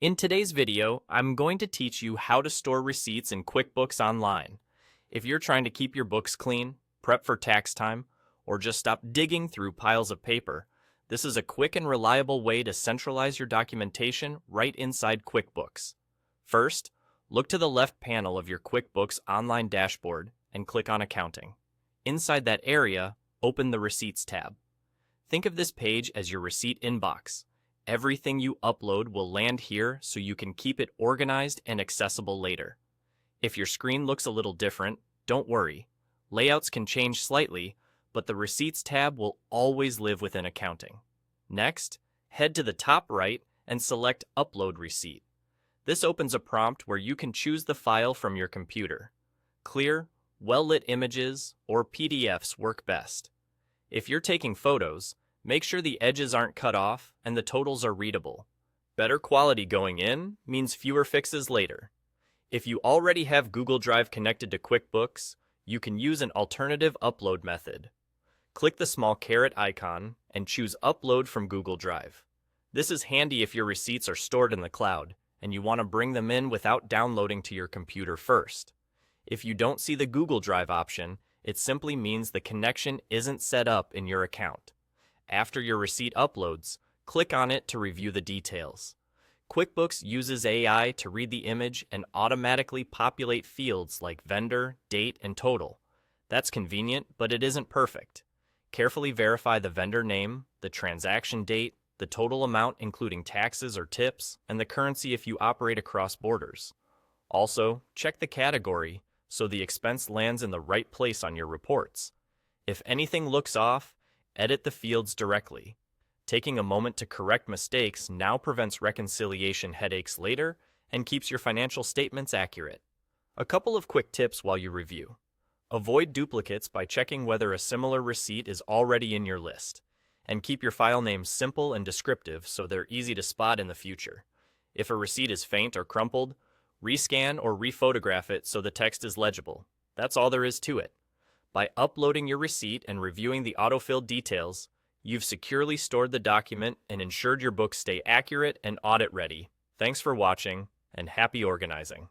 In today's video, I'm going to teach you how to store receipts in QuickBooks Online. If you're trying to keep your books clean, prep for tax time, or just stop digging through piles of paper, this is a quick and reliable way to centralize your documentation right inside QuickBooks. First, look to the left panel of your QuickBooks Online dashboard and click on Accounting. Inside that area, open the Receipts tab. Think of this page as your receipt inbox. Everything you upload will land here so you can keep it organized and accessible later. If your screen looks a little different, don't worry. Layouts can change slightly, but the Receipts tab will always live within Accounting. Next, head to the top right and select Upload Receipt. This opens a prompt where you can choose the file from your computer. Clear, well-lit images, or PDFs work best. If you're taking photos, make sure the edges aren't cut off and the totals are readable. Better quality going in means fewer fixes later. If you already have Google Drive connected to QuickBooks, you can use an alternative upload method. Click the small caret icon and choose Upload from Google Drive. This is handy if your receipts are stored in the cloud and you want to bring them in without downloading to your computer first. If you don't see the Google Drive option, it simply means the connection isn't set up in your account. After your receipt uploads, click on it to review the details. QuickBooks uses AI to read the image and automatically populate fields like vendor, date, and total. That's convenient, but it isn't perfect. Carefully verify the vendor name, the transaction date, the total amount including taxes or tips, and the currency if you operate across borders. Also, check the category so the expense lands in the right place on your reports. If anything looks off, edit the fields directly. Taking a moment to correct mistakes now prevents reconciliation headaches later and keeps your financial statements accurate. A couple of quick tips while you review. Avoid duplicates by checking whether a similar receipt is already in your list. And keep your file names simple and descriptive so they're easy to spot in the future. If a receipt is faint or crumpled, rescan or rephotograph it so the text is legible. That's all there is to it. By uploading your receipt and reviewing the autofilled details, you've securely stored the document and ensured your books stay accurate and audit ready. Thanks for watching, and happy organizing.